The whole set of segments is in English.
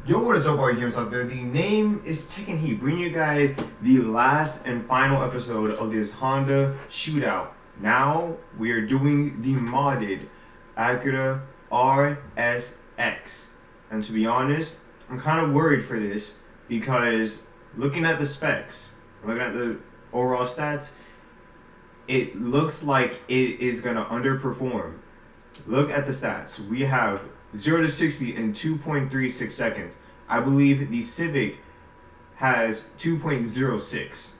Yo, what is up, all you gamers out there? The name is Tekken Heat, bringing you guys the last and final episode of this Honda shootout. Now, we are doing the modded Acura RSX. And to be honest, I'm kind of worried for this because looking at the specs, looking at the overall stats, it looks like it is going to underperform. Look at the stats. We have 0 to 60 in 2.36 seconds. I believe the Civic has 2.06.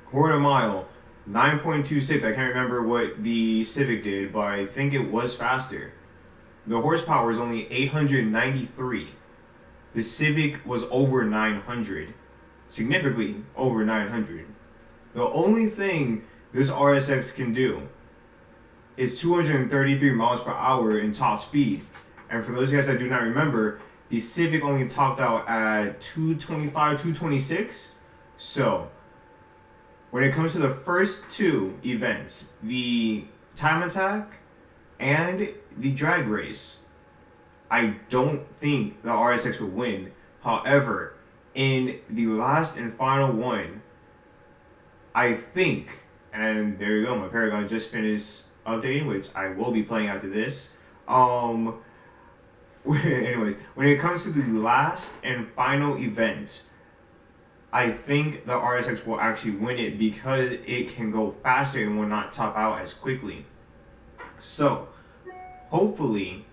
Quarter mile, 9.26. I can't remember what the Civic did, but I think it was faster. The horsepower is only 893. The Civic was over 900. Significantly over 900. The only thing this RSX can do is 233 miles per hour in top speed. And for those guys that do not remember, the Civic only topped out at 225, 226. So, when it comes to the first two events, the time attack and the drag race, I don't think the RSX will win. However, in the last and final one, I think, and there you go, my Paragon just finished updating, which I will be playing after this. Anyways, when it comes to the last and final event, I think the RSX will actually win it because it can go faster and will not top out as quickly. So, hopefully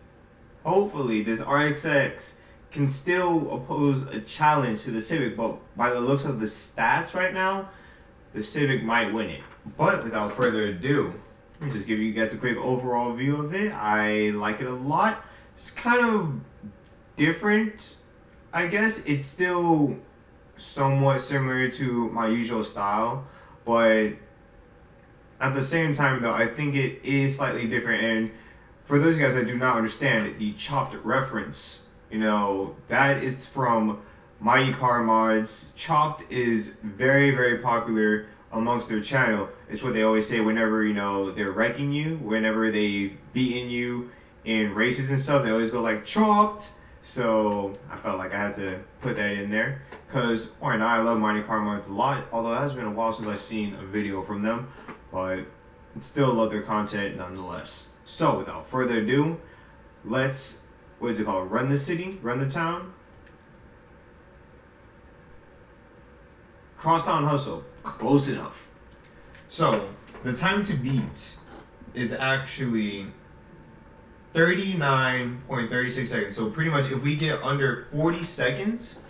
this RSX can still oppose a challenge to the Civic, but by the looks of the stats right now, the Civic might win it. But without further ado, let me just give you guys a quick overall view of it. I like it a lot. It's kind of different, I guess. It's still somewhat similar to my usual style, but at the same time though, I think it is slightly different. And for those guys that do not understand the chopped reference, you know, that is from Mighty Car Mods. Chopped is very, very popular amongst their channel. It's what they always say whenever, you know, they're wrecking you, whenever they've beaten you in races and stuff, they always go like chopped. So I felt like I had to put that in there because why not? I love Mighty Car Mods a lot, although it has been a while since I've seen a video from them, but I still love their content nonetheless. So without further ado, let's, what is it called, run the city, run the town, crosstown hustle, close enough. So the time to beat is actually 39.36 seconds. So pretty much if we get under 40 seconds,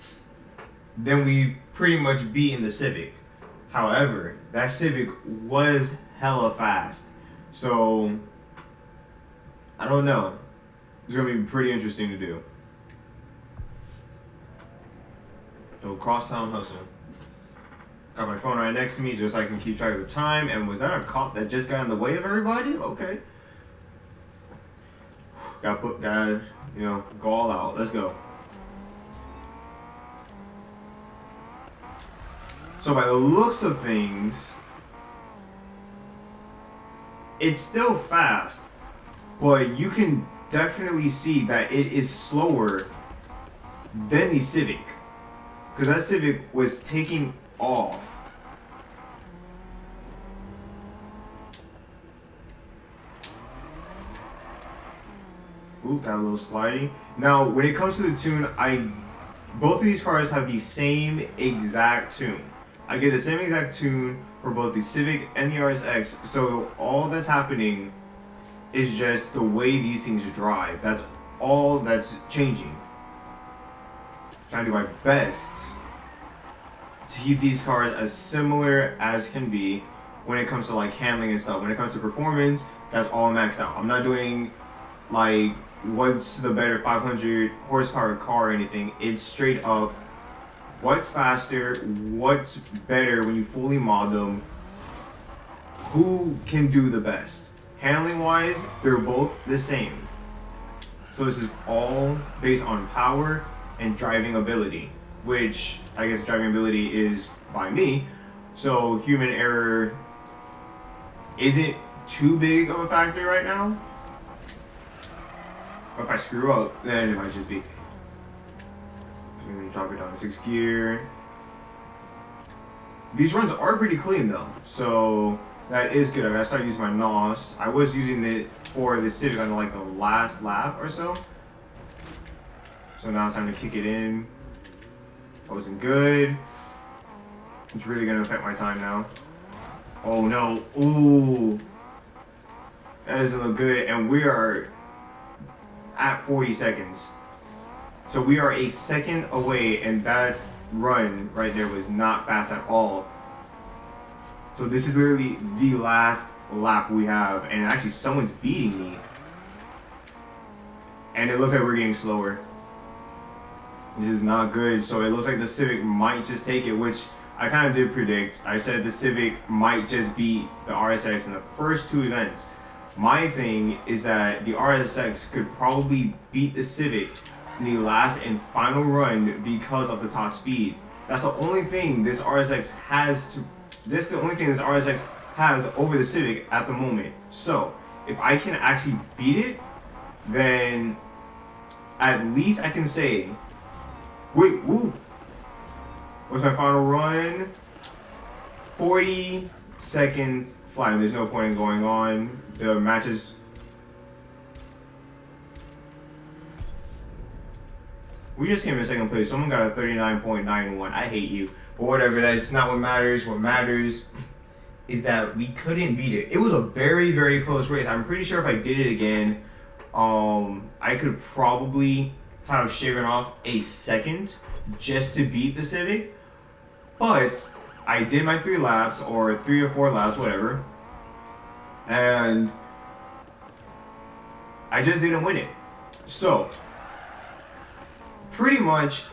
then we pretty much beat in the Civic. However, that Civic was hella fast. So I don't know. It's gonna be pretty interesting to do. So crosstown hustle. Got my phone right next to me just so I can keep track of the time. And was that a cop that just got in the way of everybody? Okay. Got you know, go all out. Let's go. So by the looks of things, it's still fast, but you can definitely see that it is slower than the Civic, because that Civic was taking off. Ooh, got a little sliding. Now, when it comes to the tune, both of these cars have the same exact tune. I get the same exact tune for both the Civic and the RSX, so all that's happening is just the way these things drive. That's all that's changing. Trying to do my best to keep these cars as similar as can be when it comes to like handling and stuff. When it comes to performance, that's all maxed out. I'm not doing like what's the better 500 horsepower car or anything. It's straight up what's faster, what's better when you fully mod them, who can do the best. Handling wise, they're both the same. So this is all based on power and driving ability, which I guess driving ability is by me, so human error isn't too big of a factor right now. But if I screw up, then it might just be. So I'm gonna drop it down to 6th gear. These runs are pretty clean though, so that is good. I gotta start using my NOS. I was using it for the Civic on like the last lap or so. So now it's time to kick it in. That wasn't good. It's really gonna affect my time now. Oh no, ooh. That doesn't look good, and we are at 40 seconds. So we are a second away, and that run right there was not fast at all. So this is literally the last lap we have, and actually someone's beating me. And it looks like we're getting slower. This is not good, so it looks like the Civic might just take it, which I kind of did predict. I said the Civic might just beat the RSX in the first 2 events. My thing is that the RSX could probably beat the Civic in the last and final run because of the top speed. That's the only thing this RSX has over the Civic at the moment. So if I can actually beat it, then at least I can say, wait, woo. What's my final run? 40 seconds flying. There's no point in going on. The matches. We just came in 2nd place. Someone got a 39.91. I hate you. But whatever, that's not what matters. What matters is that we couldn't beat it. It was a very, very close race. I'm pretty sure if I did it again, I could probably have shaven off a second just to beat the Civic. But I did my 3 laps, or 3 or 4 laps, whatever. And I just didn't win it. So, pretty much,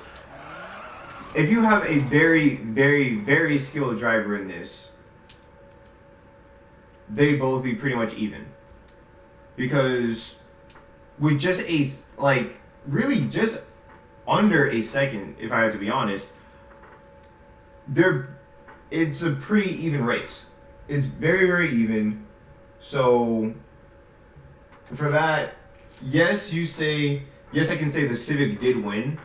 if you have a very, very, very skilled driver in this, they'd both be pretty much even. Because with just really just under a second, if I had to be honest, it's a pretty even race. It's very, very even. So for that, yes, I can say the Civic did win,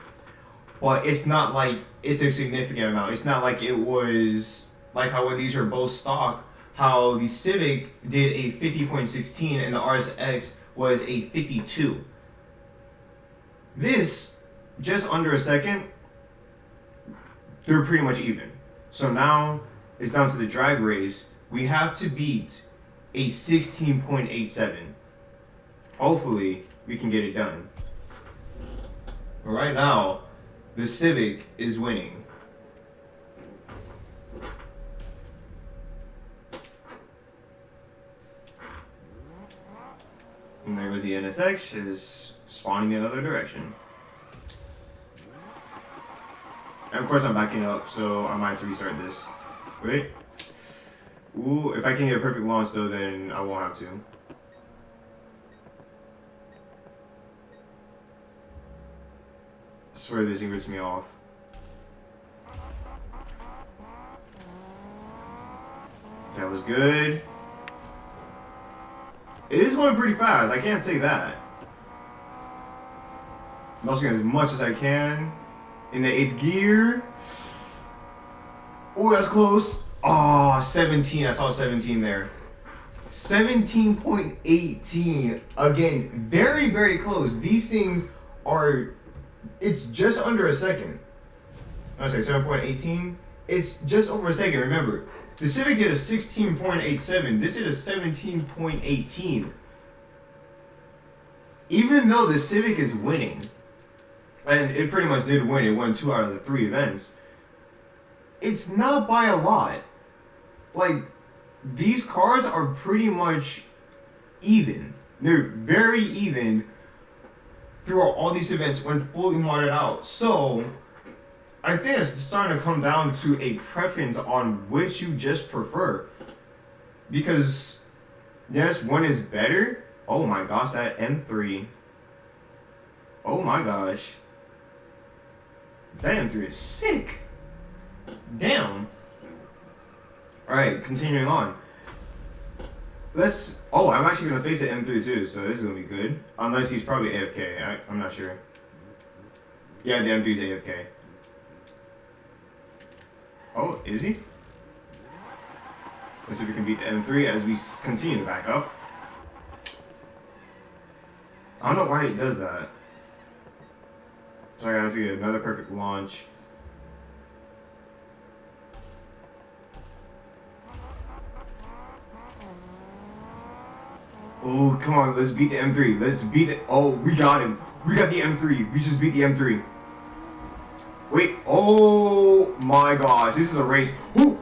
but it's not like it's a significant amount. It's not like it was like how when these are both stock, how the Civic did a 50.16 and the RSX was a 52. This, just under a second, they're pretty much even. So now it's down to the drag race. We have to beat a 16.87. Hopefully, we can get it done. But right now, the Civic is winning. And there goes the NSX, is spawning the other direction. And of course I'm backing up, so I might have to restart this. Wait. Ooh, if I can get a perfect launch though, then I won't have to. I swear this thing rips me off. That was good. It is going pretty fast, I can't say that. I'm also getting as much as I can. In the 8th gear. Oh, that's close. Oh, 17. I saw 17 there. 17.18. Again, very, very close. These things are... It's just under a second. I was like 7.18. It's just over a second. Remember, the Civic did a 16.87. This is a 17.18. Even though the Civic is winning, and it pretty much did win. It won 2 out of the 3 events. It's not by a lot. Like, these cars are pretty much even. They're very even throughout all these events when fully modded out. So, I think it's starting to come down to a preference on which you just prefer. Because, yes, one is better. Oh my gosh, that M3. Oh my gosh. That M3 is sick. Damn. Alright, continuing on. Oh, I'm actually going to face the M3 too, so this is going to be good. Unless he's probably AFK. I'm not sure. Yeah, the M3 is AFK. Oh, is he? Let's see if we can beat the M3 as we continue to back up. I don't know why it does that. So I have to get another perfect launch. Oh, come on, let's beat the M3. Let's beat it. Oh, we got him. We got the M3. We just beat the M3. Wait, oh my gosh, this is a race. Ooh.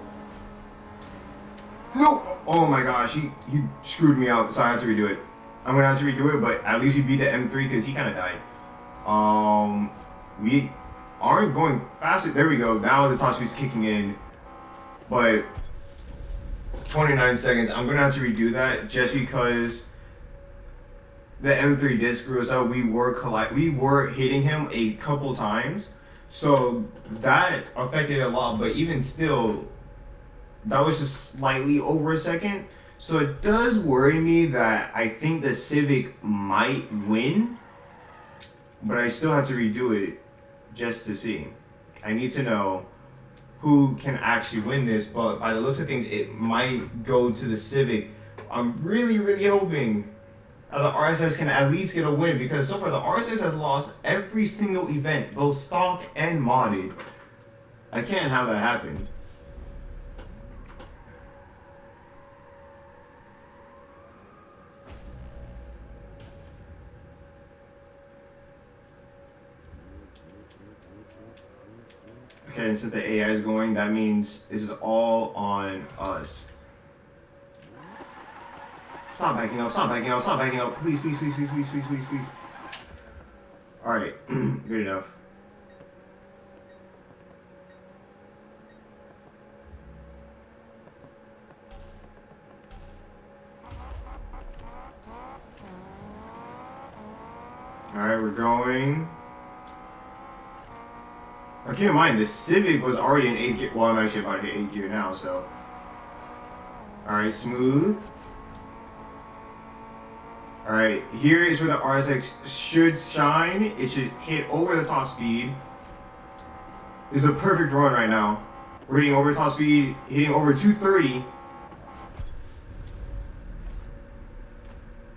No! Oh my gosh, he screwed me up, so I have to redo it. I'm gonna have to redo it, but at least he beat the M3 because he kind of died. We aren't going faster. There we go. Now the top speed's kicking in, but 29 seconds. I'm gonna have to redo that just because the M3 did screw us up. We were hitting him a couple times, so that affected a lot. But even still, that was just slightly over a second. So it does worry me that I think the Civic might win, but I still have to redo it just to see. I need to know who can actually win this, but by the looks of things, it might go to the Civic. I'm really, really hoping the RSX can at least get a win, because so far the RSX has lost every single event, both stock and modded. I can't have that happen. Okay, and since the AI is going, that means this is all on us. Stop backing up, stop backing up, stop backing up. Please, please, please, please, please, please, please, please. Alright, good enough. Alright, we're going. Now keep in mind, the Civic was already in 8th gear. Well, I'm actually about to hit 8th gear now, so. Alright, smooth. Alright, here is where the RSX should shine. It should hit over the top speed. This is a perfect run right now. We're hitting over top speed, hitting over 230.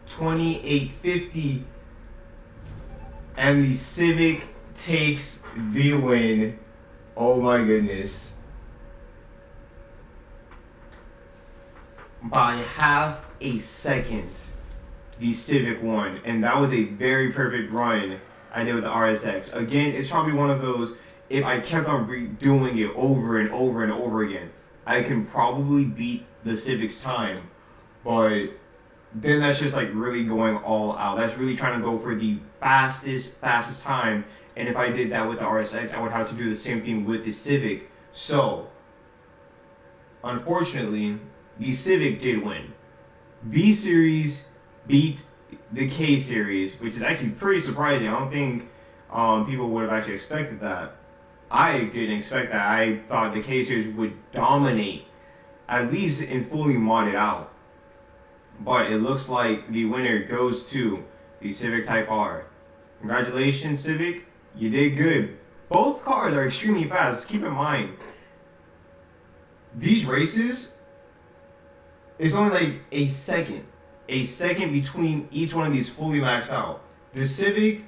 2850. And the Civic takes the win. Oh my goodness. By half a second, the Civic won. And that was a very perfect run I did with the RSX. Again, it's probably one of those, if I kept on doing it over and over and over again, I can probably beat the Civic's time. But then that's just like really going all out. That's really trying to go for the fastest time. And if I did that with the RSX, I would have to do the same thing with the Civic. So, unfortunately, the Civic did win. B series beat the K series, which is actually pretty surprising. I don't think people would have actually expected that. I didn't expect that. I thought the K series would dominate, at least in fully modded out. But it looks like the winner goes to the Civic Type R. Congratulations, Civic. You did good. Both cars are extremely fast. Keep in mind, these races, it's only like a second between each one of these fully maxed out. The Civic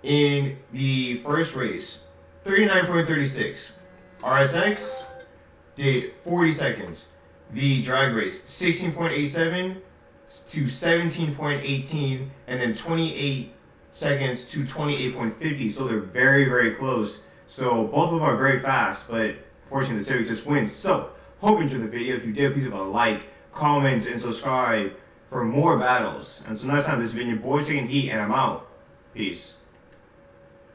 in the first race, 39.36. RSX did 40 seconds. The drag race, 16.87 to 17.18, and then 28 seconds to 28.50. So they're very, very close. So both of them are very fast, but fortunately the Civic just wins. So hope you enjoyed the video. If you did, please leave a like, comment, and subscribe for more battles. Until next time, this has been your boy taking heat, and I'm out. Peace.